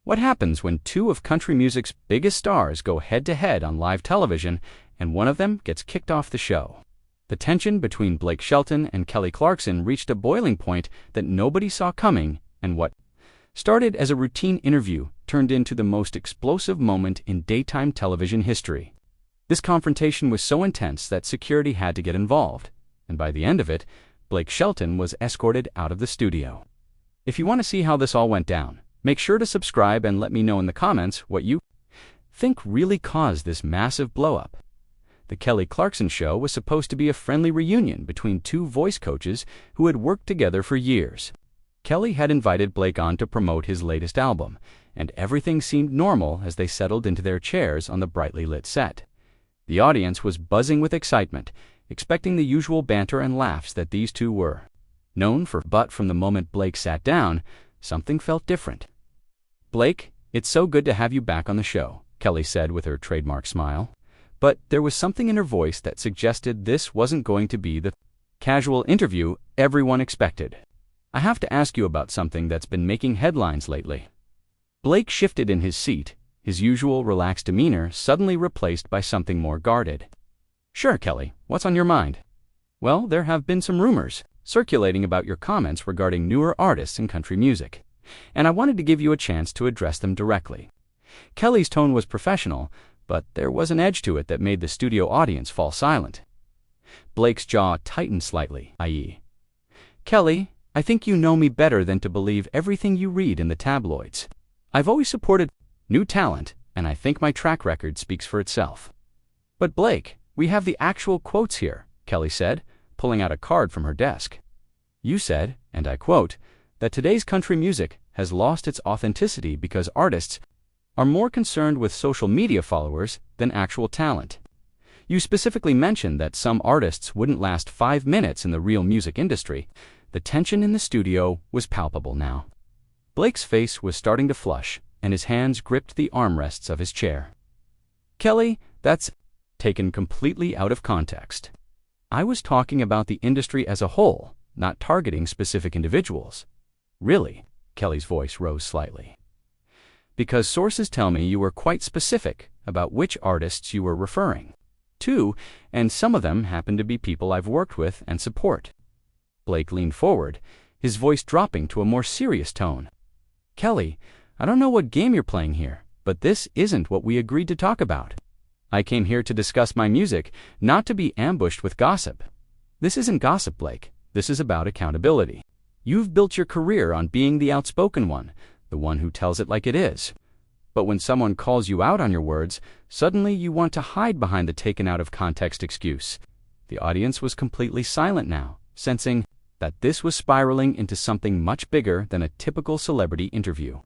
What happens when two of country music's biggest stars go head-to-head on live television and one of them gets kicked off the show? The tension between Blake Shelton and Kelly Clarkson reached a boiling point that nobody saw coming, and what started as a routine interview turned into the most explosive moment in daytime television history. This confrontation was so intense that security had to get involved, and by the end of it, Blake Shelton was escorted out of the studio. If you want to see how this all went down, make sure to subscribe and let me know in the comments what you think really caused this massive blow-up. The Kelly Clarkson Show was supposed to be a friendly reunion between two voice coaches who had worked together for years. Kelly had invited Blake on to promote his latest album, and everything seemed normal as they settled into their chairs on the brightly lit set. The audience was buzzing with excitement, expecting the usual banter and laughs that these two were known for, but from the moment Blake sat down, something felt different. "Blake, it's so good to have you back on the show," Kelly said with her trademark smile. But there was something in her voice that suggested this wasn't going to be the casual interview everyone expected. "I have to ask you about something that's been making headlines lately." Blake shifted in his seat, his usual relaxed demeanor suddenly replaced by something more guarded. "Sure, Kelly, what's on your mind?" "Well, there have been some rumors circulating about your comments regarding newer artists in country music, and I wanted to give you a chance to address them directly." Kelly's tone was professional, but there was an edge to it that made the studio audience fall silent. Blake's jaw tightened slightly, i.e., "Kelly, I think you know me better than to believe everything you read in the tabloids. I've always supported new talent, and I think my track record speaks for itself." "But Blake, we have the actual quotes here," Kelly said, pulling out a card from her desk. "You said, and I quote, that today's country music has lost its authenticity because artists are more concerned with social media followers than actual talent. You specifically mentioned that some artists wouldn't last 5 minutes in the real music industry." The tension in the studio was palpable now. Blake's face was starting to flush, and his hands gripped the armrests of his chair. "Kelly, that's taken completely out of context. I was talking about the industry as a whole, not targeting specific individuals." "Really?" Kelly's voice rose slightly. "Because sources tell me you were quite specific about which artists you were referring to, and some of them happen to be people I've worked with and support." Blake leaned forward, his voice dropping to a more serious tone. "Kelly, I don't know what game you're playing here, but this isn't what we agreed to talk about. I came here to discuss my music, not to be ambushed with gossip." "This isn't gossip, Blake. This is about accountability. You've built your career on being the outspoken one, the one who tells it like it is. But when someone calls you out on your words, suddenly you want to hide behind the taken out of context excuse." The audience was completely silent now, sensing that this was spiraling into something much bigger than a typical celebrity interview.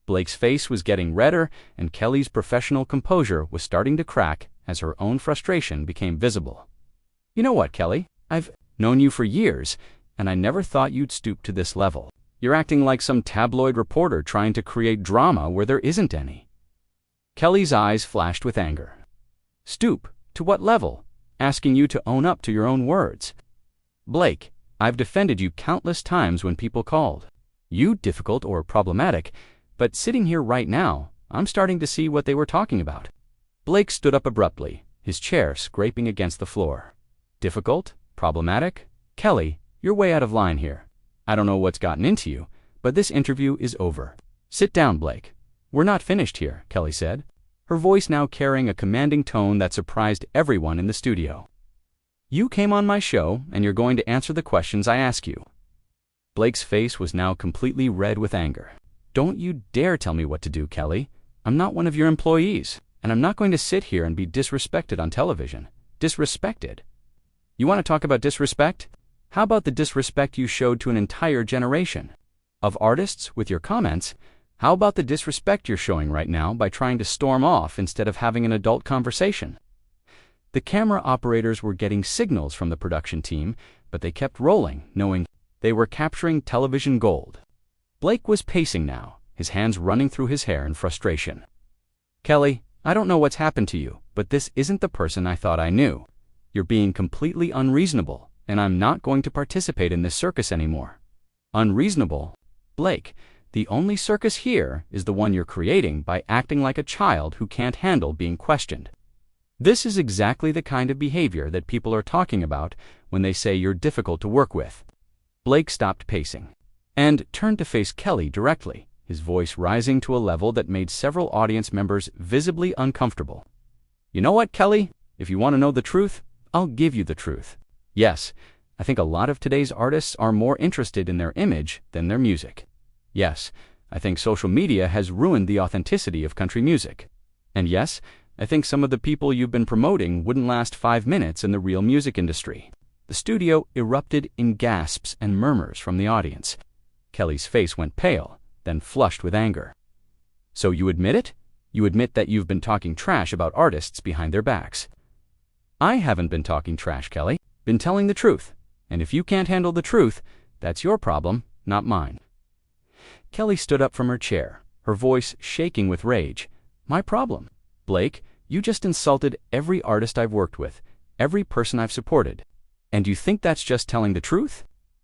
Blake's face was getting redder, and Kelly's professional composure was starting to crack as her own frustration became visible. "You know what, Kelly? I've known you for years, and I never thought you'd stoop to this level. You're acting like some tabloid reporter trying to create drama where there isn't any." Kelly's eyes flashed with anger. "Stoop? To what level? Asking you to own up to your own words." "Blake, I've defended you countless times when people called you difficult or problematic, but sitting here right now, I'm starting to see what they were talking about." Blake stood up abruptly, his chair scraping against the floor. "Difficult? Problematic? Kelly, you're way out of line here. I don't know what's gotten into you, but this interview is over. Sit down, Blake." "We're not finished here," Kelly said, her voice now carrying a commanding tone that surprised everyone in the studio. "You came on my show, and you're going to answer the questions I ask you." Blake's face was now completely red with anger. "Don't you dare tell me what to do, Kelly. I'm not one of your employees, and I'm not going to sit here and be disrespected on television." "Disrespected? You want to talk about disrespect? How about the disrespect you showed to an entire generation of artists with your comments? How about the disrespect you're showing right now by trying to storm off instead of having an adult conversation?" The camera operators were getting signals from the production team, but they kept rolling, knowing they were capturing television gold. Blake was pacing now, his hands running through his hair in frustration. "Kelly, I don't know what's happened to you, but this isn't the person I thought I knew. You're being completely unreasonable, and I'm not going to participate in this circus anymore." "Unreasonable? Blake, The only circus here is the one you're creating by acting like a child who can't handle being questioned. This is exactly the kind of behavior that people are talking about when they say you're difficult to work with. Blake stopped pacing and turned to face Kelly directly, his voice rising to a level that made several audience members visibly uncomfortable. You know what, Kelly? If you want to know the truth, I'll give you the truth. Yes, I think a lot of today's artists are more interested in their image than their music. Yes, I think social media has ruined the authenticity of country music. And yes, I think some of the people you've been promoting wouldn't last 5 minutes in the real music industry. The studio erupted in gasps and murmurs from the audience. Kelly's face went pale, then flushed with anger. So you admit it? You admit that you've been talking trash about artists behind their backs. I haven't been talking trash, Kelly. Been telling the truth. And if you can't handle the truth, that's your problem, not mine. Kelly stood up from her chair, her voice shaking with rage. My problem? Blake, you just insulted every artist I've worked with, every person I've supported. And you think that's just telling the truth?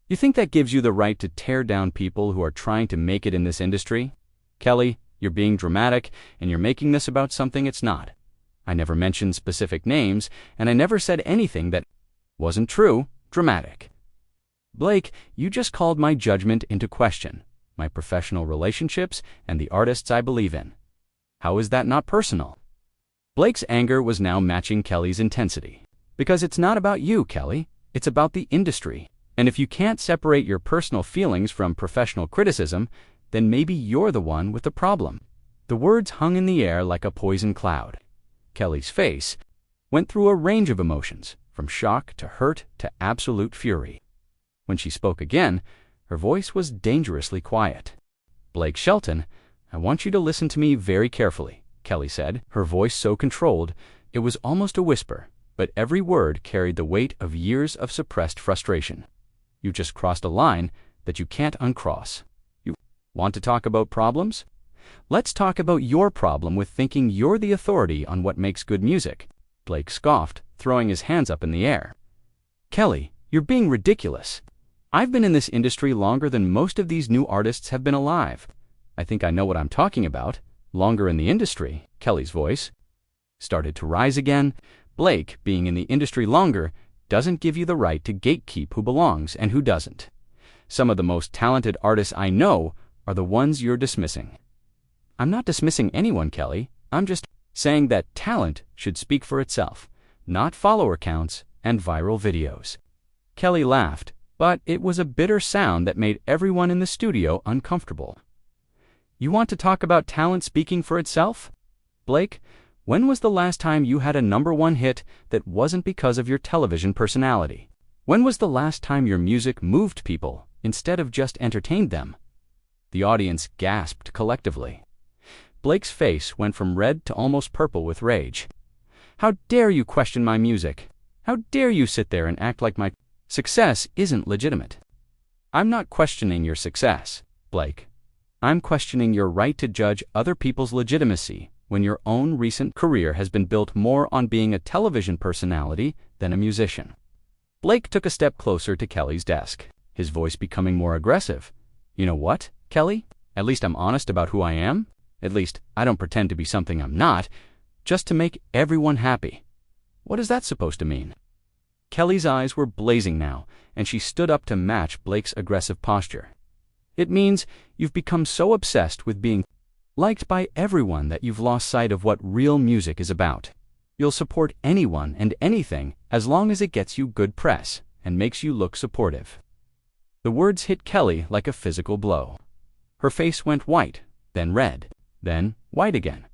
You think that gives you the right to tear down people who are trying to make it in this industry? Kelly, you're being dramatic, and you're making this about something it's not. I never mentioned specific names, and I never said anything that wasn't true. Dramatic. Blake, you just called my judgment into question, my professional relationships, and the artists I believe in. How is that not personal? Blake's anger was now matching Kelly's intensity. Because it's not about you, Kelly. It's about the industry. And if you can't separate your personal feelings from professional criticism, then maybe you're the one with the problem. The words hung in the air like a poison cloud. Kelly's face went through a range of emotions, from shock to hurt to absolute fury. When she spoke again, her voice was dangerously quiet. Blake Shelton, I want you to listen to me very carefully, Kelly said, her voice so controlled it was almost a whisper, but every word carried the weight of years of suppressed frustration. You just crossed a line that you can't uncross. You want to talk about problems? Let's talk about your problem with thinking you're the authority on what makes good music. Blake scoffed, throwing his hands up in the air. Kelly, you're being ridiculous. I've been in this industry longer than most of these new artists have been alive. I think I know what I'm talking about. Longer in the industry, Kelly's voice started to rise again. Blake, being in the industry longer, doesn't give you the right to gatekeep who belongs and who doesn't. Some of the most talented artists I know are the ones you're dismissing. I'm not dismissing anyone, Kelly. I'm just saying that talent should speak for itself, not follower counts and viral videos. Kelly laughed, but it was a bitter sound that made everyone in the studio uncomfortable. You want to talk about talent speaking for itself? Blake, when was the last time you had a #1 hit that wasn't because of your television personality? When was the last time your music moved people instead of just entertained them? The audience gasped collectively. Blake's face went from red to almost purple with rage. How dare you question my music? How dare you sit there and act like my success isn't legitimate? I'm not questioning your success, Blake. I'm questioning your right to judge other people's legitimacy when your own recent career has been built more on being a television personality than a musician. Blake took a step closer to Kelly's desk, his voice becoming more aggressive. You know what, Kelly? At least I'm honest about who I am. At least I don't pretend to be something I'm not, just to make everyone happy. What is that supposed to mean? Kelly's eyes were blazing now, and she stood up to match Blake's aggressive posture. It means you've become so obsessed with being liked by everyone that you've lost sight of what real music is about. You'll support anyone and anything as long as it gets you good press and makes you look supportive. The words hit Kelly like a physical blow. Her face went white, then red, then white again.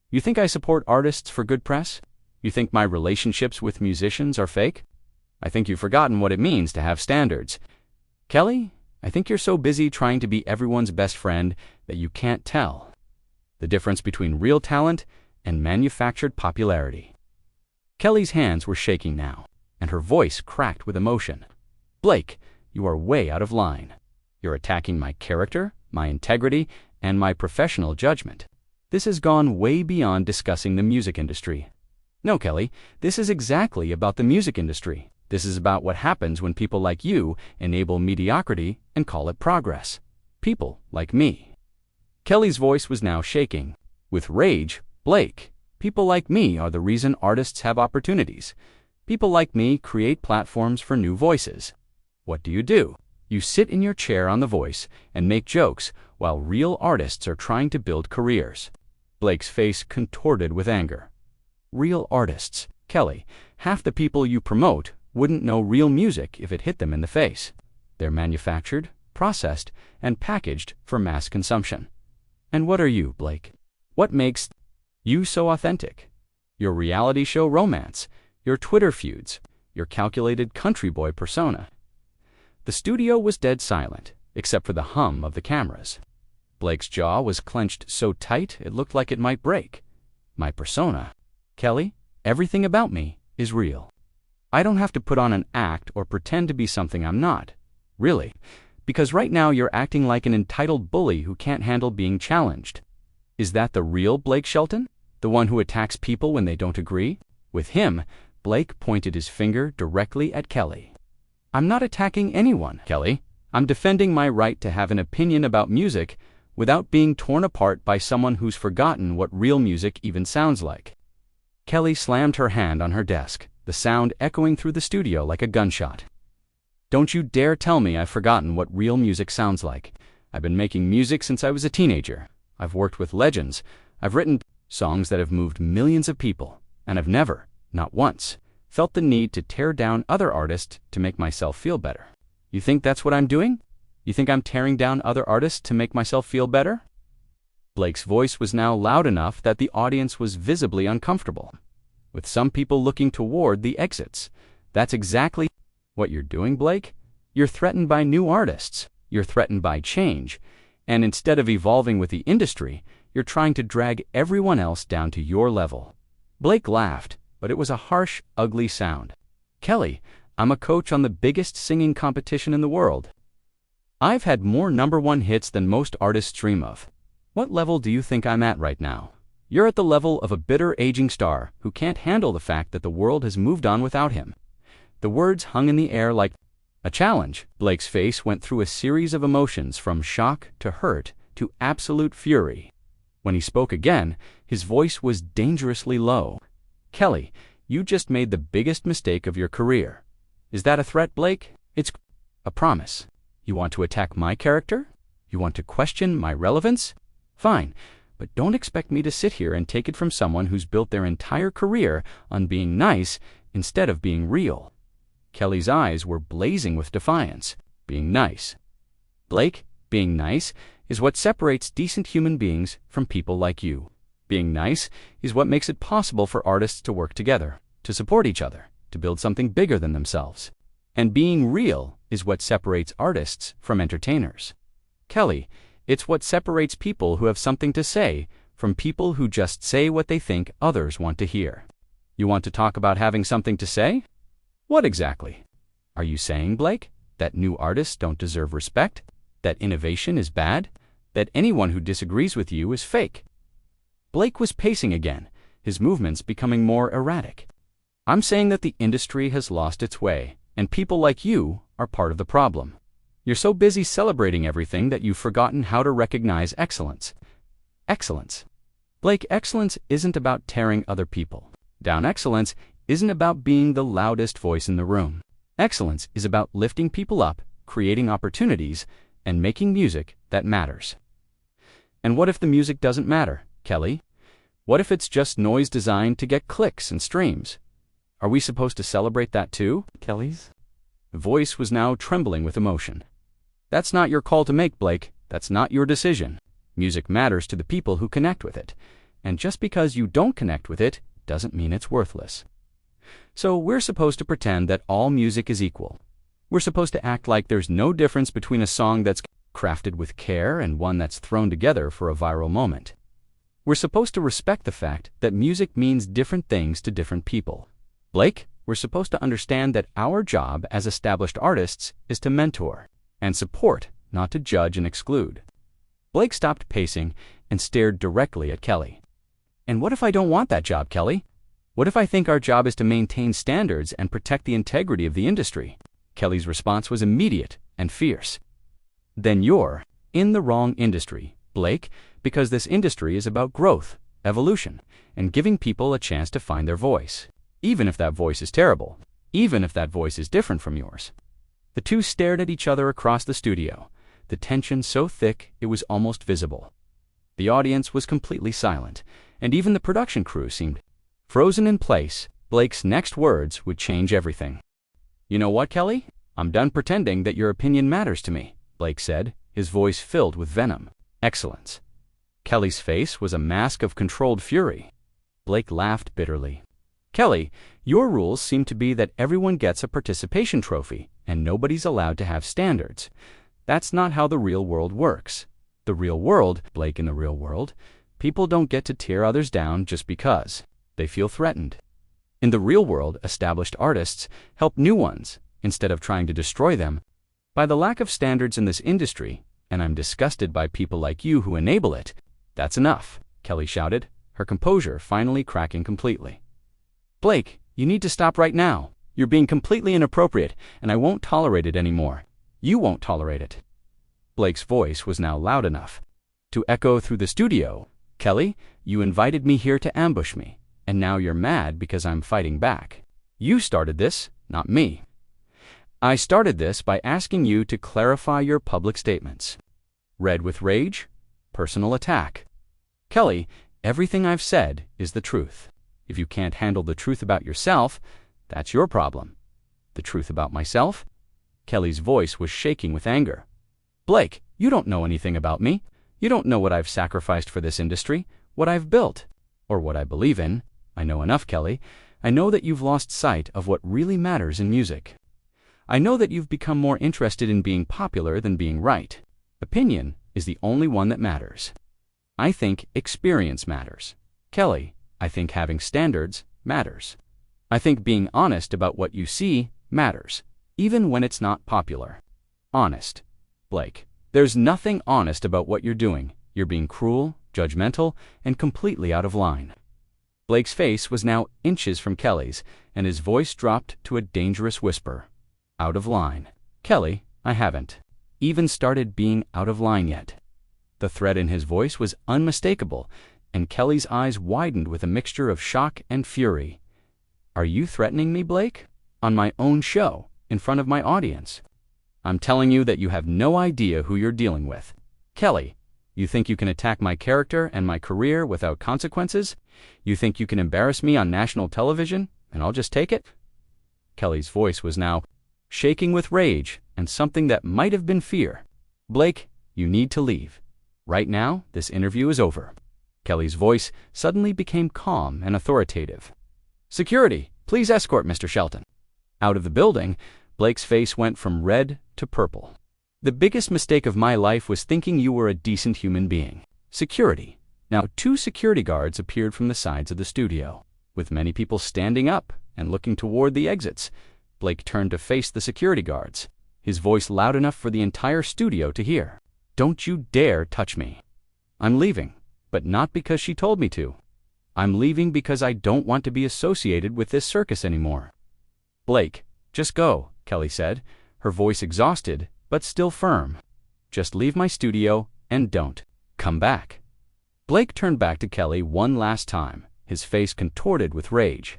You think I support artists for good press? You think my relationships with musicians are fake? I think you've forgotten what it means to have standards. Kelly, I think you're so busy trying to be everyone's best friend that you can't tell the difference between real talent and manufactured popularity. Kelly's hands were shaking now, and her voice cracked with emotion. Blake, you are way out of line. You're attacking my character, my integrity, and my professional judgment. This has gone way beyond discussing the music industry. No, Kelly, this is exactly about the music industry. This is about what happens when people like you enable mediocrity and call it progress. People like me. Kelly's voice was now shaking. With rage, Blake, people like me are the reason artists have opportunities. People like me create platforms for new voices. What do? You sit in your chair on The Voice and make jokes while real artists are trying to build careers. Blake's face contorted with anger. Real artists. Kelly, half the people you promote wouldn't know real music if it hit them in the face. They're manufactured, processed, and packaged for mass consumption. And what are you, Blake? What makes you so authentic? Your reality show romance, your Twitter feuds, your calculated country boy persona. The studio was dead silent, except for the hum of the cameras. Blake's jaw was clenched so tight it looked like it might break. My persona. Kelly, everything about me is real. I don't have to put on an act or pretend to be something I'm not. Really. Because right now you're acting like an entitled bully who can't handle being challenged. Is that the real Blake Shelton? The one who attacks people when they don't agree? With him, Blake pointed his finger directly at Kelly. I'm not attacking anyone, Kelly. I'm defending my right to have an opinion about music without being torn apart by someone who's forgotten what real music even sounds like. Kelly slammed her hand on her desk, the sound echoing through the studio like a gunshot. Don't you dare tell me I've forgotten what real music sounds like. I've been making music since I was a teenager. I've worked with legends. I've written songs that have moved millions of people. And I've never, not once, felt the need to tear down other artists to make myself feel better. You think that's what I'm doing? You think I'm tearing down other artists to make myself feel better? Blake's voice was now loud enough that the audience was visibly uncomfortable, with some people looking toward the exits. That's exactly what you're doing, Blake. You're threatened by new artists. You're threatened by change. And instead of evolving with the industry, you're trying to drag everyone else down to your level. Blake laughed, but it was a harsh, ugly sound. Kelly, I'm a coach on the biggest singing competition in the world. I've had more #1 hits than most artists dream of. What level do you think I'm at right now? You're at the level of a bitter, aging star who can't handle the fact that the world has moved on without him. The words hung in the air like a challenge. Blake's face went through a series of emotions from shock to hurt to absolute fury. When he spoke again, his voice was dangerously low. Kelly, you just made the biggest mistake of your career. Is that a threat, Blake? It's a promise. You want to attack my character? You want to question my relevance? Fine, but don't expect me to sit here and take it from someone who's built their entire career on being nice instead of being real. Kelly's eyes were blazing with defiance. Being nice. Blake, being nice is what separates decent human beings from people like you. Being nice is what makes it possible for artists to work together, to support each other, to build something bigger than themselves. And being real is what separates artists from entertainers. Kelly, it's what separates people who have something to say from people who just say what they think others want to hear. You want to talk about having something to say? What exactly? Are you saying, Blake, that new artists don't deserve respect? That innovation is bad? That anyone who disagrees with you is fake? Blake was pacing again, his movements becoming more erratic. I'm saying that the industry has lost its way, and people like you are part of the problem. You're so busy celebrating everything that you've forgotten how to recognize excellence. Excellence. Blake, excellence isn't about tearing other people down. Excellence isn't about being the loudest voice in the room. Excellence is about lifting people up, creating opportunities, and making music that matters. And what if the music doesn't matter, Kelly? What if it's just noise designed to get clicks and streams? Are we supposed to celebrate that too, Kelly's voice was now trembling with emotion. That's not your call to make, Blake. That's not your decision. Music matters to the people who connect with it. And just because you don't connect with it doesn't mean it's worthless. So we're supposed to pretend that all music is equal. We're supposed to act like there's no difference between a song that's crafted with care and one that's thrown together for a viral moment. We're supposed to respect the fact that music means different things to different people. Blake, we're supposed to understand that our job as established artists is to mentor and support, not to judge and exclude. Blake stopped pacing and stared directly at Kelly. And what if I don't want that job, Kelly? What if I think our job is to maintain standards and protect the integrity of the industry? Kelly's response was immediate and fierce. Then you're in the wrong industry, Blake, because this industry is about growth, evolution, and giving people a chance to find their voice, even if that voice is terrible, even if that voice is different from yours. The two stared at each other across the studio, the tension so thick it was almost visible. The audience was completely silent, and even the production crew seemed frozen in place. Blake's next words would change everything. "You know what, Kelly? I'm done pretending that your opinion matters to me," Blake said, his voice filled with venom. "Excellence." Kelly's face was a mask of controlled fury. Blake laughed bitterly. "Kelly, your rules seem to be that everyone gets a participation trophy and nobody's allowed to have standards. That's not how the real world works. The real world, Blake, in the real world, people don't get to tear others down just because they feel threatened. In the real world, established artists help new ones instead of trying to destroy them. By the lack of standards in this industry, and I'm disgusted by people like you who enable it." "That's enough," Kelly shouted, her composure finally cracking completely. "Blake, you need to stop right now. You're being completely inappropriate, and I won't tolerate it anymore. You won't tolerate it." Blake's voice was now loud enough to echo through the studio. "Kelly, you invited me here to ambush me, and now you're mad because I'm fighting back. You started this, not me. I started this by asking you to clarify your public statements." Red with rage, personal attack. "Kelly, everything I've said is the truth. If you can't handle the truth about yourself, that's your problem." "The truth about myself?" Kelly's voice was shaking with anger. "Blake, you don't know anything about me. You don't know what I've sacrificed for this industry, what I've built, or what I believe in. I know enough, Kelly. I know that you've lost sight of what really matters in music. I know that you've become more interested in being popular than being right. Opinion is the only one that matters. I think experience matters. Kelly, I think having standards matters. I think being honest about what you see matters, even when it's not popular." Honest. Blake, there's nothing honest about what you're doing. You're being cruel, judgmental, and completely out of line. Blake's face was now inches from Kelly's, and his voice dropped to a dangerous whisper. "Out of line. Kelly, I haven't even started being out of line yet." The threat in his voice was unmistakable, and Kelly's eyes widened with a mixture of shock and fury. "Are you threatening me, Blake? On my own show, in front of my audience? I'm telling you that you have no idea who you're dealing with. Kelly, you think you can attack my character and my career without consequences? You think you can embarrass me on national television, and I'll just take it?" Kelly's voice was now shaking with rage and something that might have been fear. "Blake, you need to leave. Right now, this interview is over." Kelly's voice suddenly became calm and authoritative. "Security, please escort Mr. Shelton." Out of the building, Blake's face went from red to purple. "The biggest mistake of my life was thinking you were a decent human being. Security." Now 2 security guards appeared from the sides of the studio, with many people standing up and looking toward the exits. Blake turned to face the security guards, his voice loud enough for the entire studio to hear. "Don't you dare touch me. I'm leaving, but not because she told me to. I'm leaving because I don't want to be associated with this circus anymore." "Blake, just go," Kelly said, her voice exhausted but still firm. "Just leave my studio and don't come back." Blake turned back to Kelly one last time, his face contorted with rage.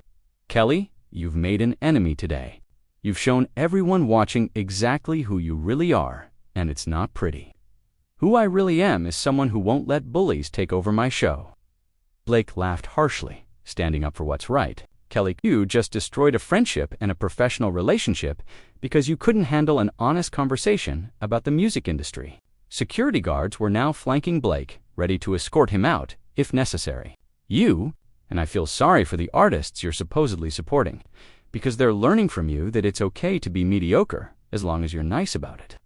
"Kelly, you've made an enemy today. You've shown everyone watching exactly who you really are, and it's not pretty. Who I really am is someone who won't let bullies take over my show." Blake laughed harshly, standing up for what's right. "Kelly, you just destroyed a friendship and a professional relationship because you couldn't handle an honest conversation about the music industry." Security guards were now flanking Blake, ready to escort him out if necessary. "You, and I feel sorry for the artists you're supposedly supporting, because they're learning from you that it's okay to be mediocre as long as you're nice about it."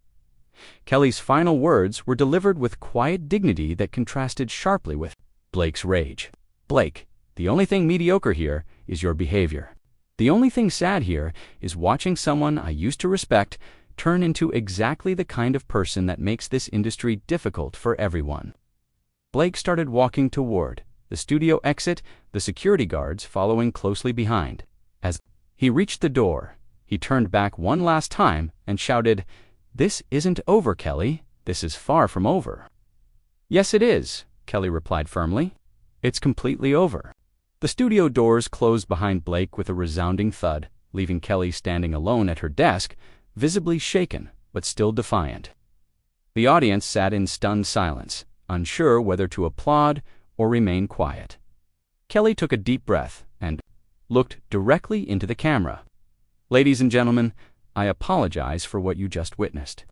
Kelly's final words were delivered with quiet dignity that contrasted sharply with Blake's rage. "Blake, the only thing mediocre here is your behavior. The only thing sad here is watching someone I used to respect turn into exactly the kind of person that makes this industry difficult for everyone." Blake started walking toward the studio exit, the security guards following closely behind. As he reached the door, he turned back one last time and shouted, "This isn't over, Kelly. This is far from over." "Yes, it is," Kelly replied firmly. "It's completely over." The studio doors closed behind Blake with a resounding thud, leaving Kelly standing alone at her desk, visibly shaken but still defiant. The audience sat in stunned silence, unsure whether to applaud or remain quiet. Kelly took a deep breath and looked directly into the camera. "Ladies and gentlemen, I apologize for what you just witnessed.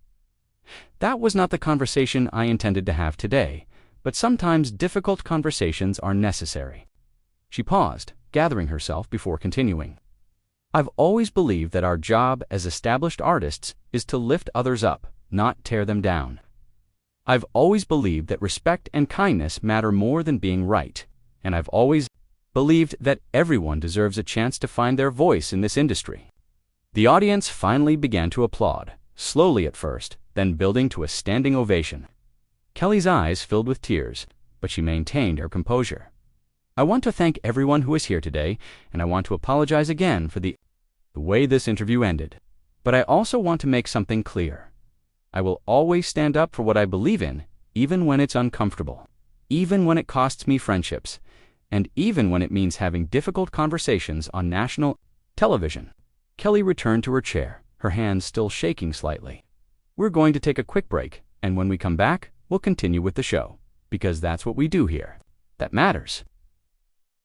That was not the conversation I intended to have today, but sometimes difficult conversations are necessary." She paused, gathering herself before continuing. "I've always believed that our job as established artists is to lift others up, not tear them down. I've always believed that respect and kindness matter more than being right, and I've always believed that everyone deserves a chance to find their voice in this industry." The audience finally began to applaud, slowly at first, then building to a standing ovation. Kelly's eyes filled with tears, but she maintained her composure. "I want to thank everyone who is here today, and I want to apologize again for the way this interview ended. But I also want to make something clear. I will always stand up for what I believe in, even when it's uncomfortable, even when it costs me friendships, and even when it means having difficult conversations on national television." Kelly returned to her chair, her hands still shaking slightly. "We're going to take a quick break, and when we come back, we'll continue with the show, because that's what we do here. That matters."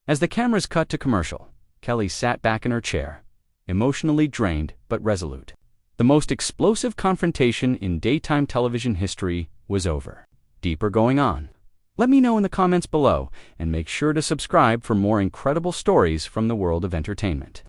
As the cameras cut to commercial, Kelly sat back in her chair, emotionally drained but resolute. The most explosive confrontation in daytime television history was over. Deeper going on. Let me know in the comments below, and make sure to subscribe for more incredible stories from the world of entertainment.